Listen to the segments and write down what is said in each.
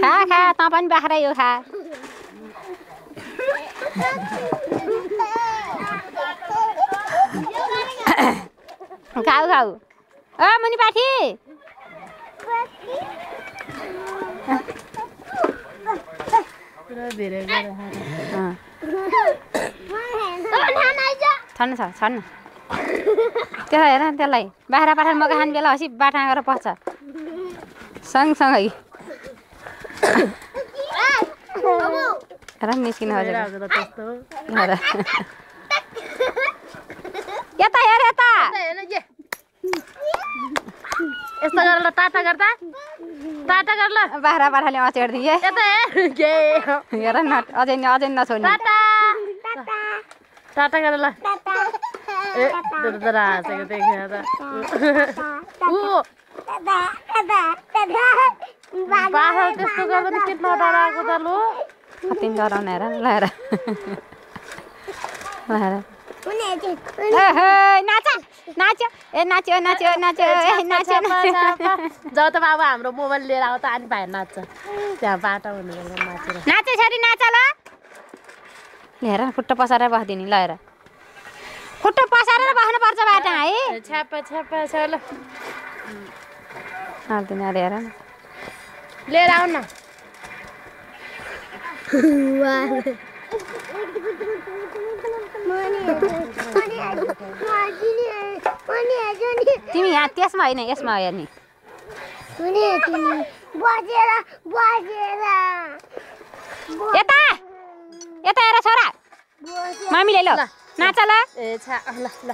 खा खा त पनि बाख्रा यो खा खाऊ खाऊ ओ मुनि पाठी छन् छ छन् त्यसलाई हेर त्यसलाई बाख्रा पाठा मकै खाने बेला हसी बाठा गरेर पस्छ सँगसँगै निस्किन यता हेर यता यस्तो गरेर टाटा गर्दा टाटा गर्ला बाख्रा पाठाले अचेड्दिए यता हेर न अझै नछोड्ने टाटा टाटा गरेर ए दरा हाँसेको देखेर त बाख्रा त्यस्तो गर्दा नि के नडराएको त लु कति डराउने हेर ल हेर नाच नाच्यो ए नाच्यो नाच्यो नाच्यो नाच्यो जब त अब हाम्रो मोबाइल लिएर आऊ त अनि भाइ नाच्छ त्यहाँ बाटो हुने बेला नाचेर नाचे छोरी नाच ल हेर खुट्टा पसारेर बस्दिनी ल हेर खुट्टा पसारेर बस्नुपर्छ बाटो है छ्यापा छ्यापा छ ल हाल्दिन हेर लिएर आऊ न तिमी यहाँ त्यसमा होइन यसमा हो हेर्ने यता यता हेर छोरा मामीले ल नाच ल ए छा ल ल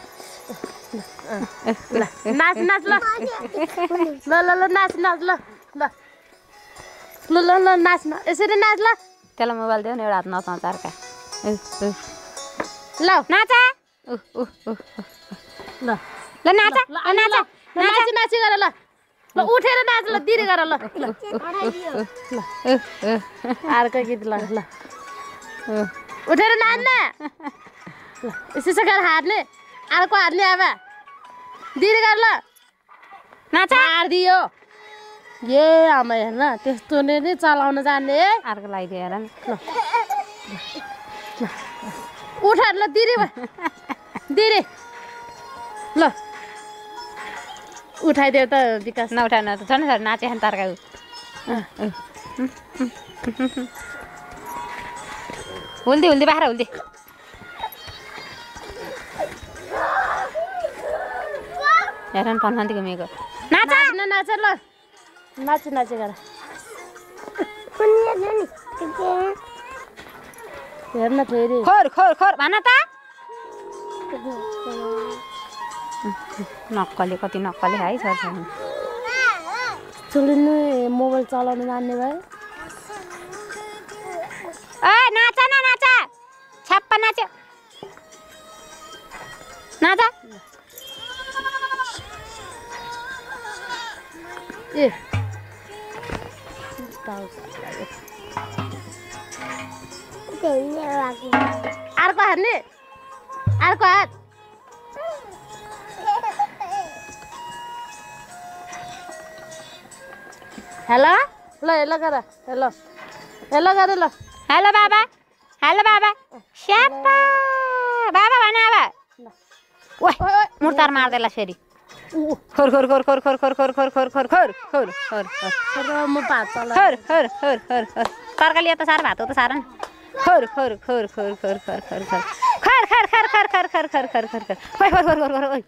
ल नाच नाच ल ल ल ल नाच नाच ल ल ल ल ल नाच न यसरी नाच ल त्यसलाई मोबाइल दियो न एउटा हात नचाउँछ अर्का ल नाच ल ल नाच नाच नाची नाची गर ल ल उठेर नाच ल दिरी गर ल अर्को गीत ल ल उठेर नाच न यसो गरेर हार्ने अर्को हार्ने अब दिरी गर ल नाच हारिदियो ए आमा हेर्न त्यस्तो नै चलाउन जान्ने अर्को लगाइदियो हेर ल उठाएर ल दिरी दिरी ल उठाइदियो त विकास नउठाउन त छ नि सर नाचे खान तर्का हुल्दी हुल्दी बाख्रा हुल्दी हेर न पन्थी घुमेको नाच न नाच ल नाच नाच गर हेर्न फेरि खोर खोर खोर भन त नक्कली कति नक्कली है छ चलिनु मोबाइल चलाउनु जान्ने भए ए नाच न नाच छ्याप्प नाच्यो नाच ए अर्को हार्ने अर्को हात हेलो ल हेलो गर हेलो हेलो गर ल हेलो बाबा स्याप्पा बाबा भन अब ओए मुर्तार मार्दैला फेरि खोर खोर खोर खोर खोर खोर खोर खोर खोर खोर खोर खोर खोर खोर म भात चला खोर खोर खोर खोर खोर तरकारी त सार भात त सारन खोर खोर खोर खोर खोर खोर खोर खोर खर खर खर खर खर खर खर खर खर खर खोर खोर खोर खोर ओइ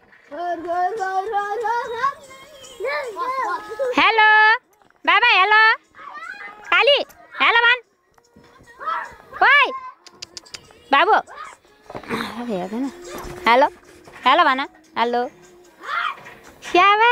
हेलो बाबा हेलो काली हेलो भन ओइ बाबु हेर्दैन हेलो हेलो भन हेलो स्याबा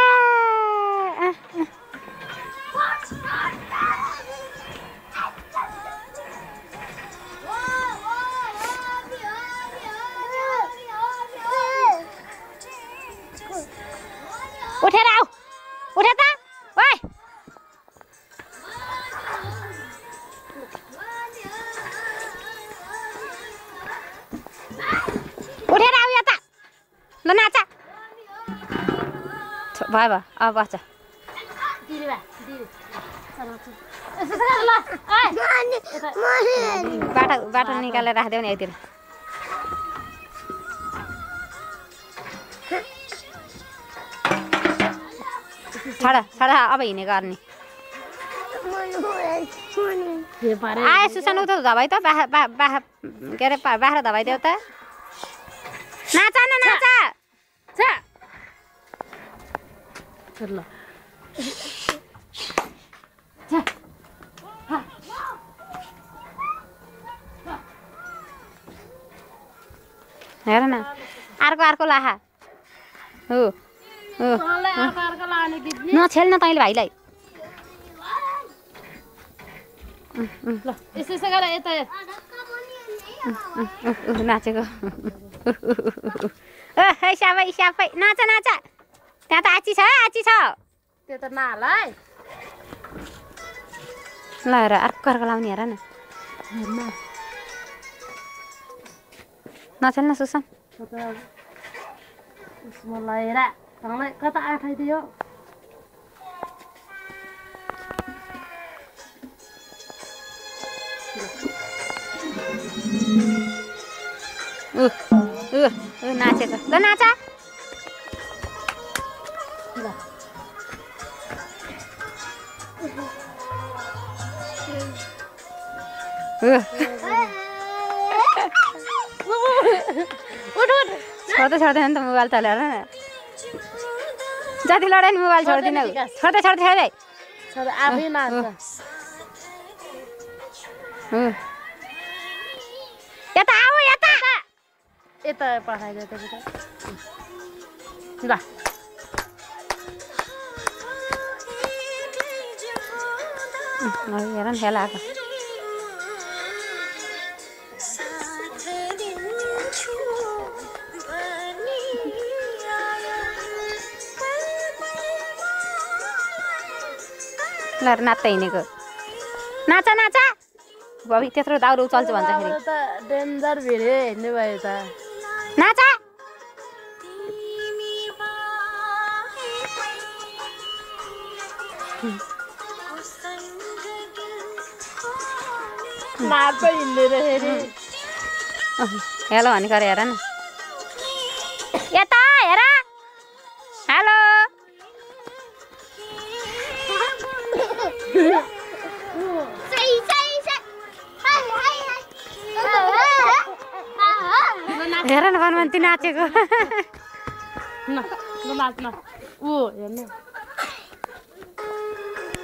उठेर आऊ उठे त ओइ उठेर आऊ यता ल नाच भयो भयो अब बच्छ दिदी बा दिदी यसो गर ल बाटो बाटो निकालेर राखिदेऊ नि यतिर छोडा छोडा अब हिँडे गर्ने आए सुसन उता दबाई त के अरे बाख्रा दबाइदेऊ त नाचा न नाचा ल हेर न अर्को अर्को लाहा हो नछेल्न तैँले भाइलाई ल यसो गर यता नाचेको है साबै साबै नाचा नाचा त्यहाँ त आची छ त्यो त नालाई ल हेर अर्को अर्को लाउने हेर न नछेल्न सुसन मलाई हेर तँलाई कता आठाइदियो नाचेको ल नाचा छोड्दै छोड्दैन नि त मोबाइल चलेर न जति लडाइ नि मोबाइल छोड्दिनौ छोड्दै छोड्दै छोड्दै आफै नाच्छ यता आऊ यता यता पठाइदियो त ल हेर न खेला आएको ल नाच्दै हिँडेको नाचा नाचा अब त्यत्रो दाउरो उचाल्छु भन्दाखेरि त डेन्जर भिडे हिँड्ने भयो त नाचा नाच हिँड्ने रहेछ हेलो भने गरे हेर न यता हेर हेलो हेर न भनमन्ती नाचेको न नाच्न ऊ हेर्नु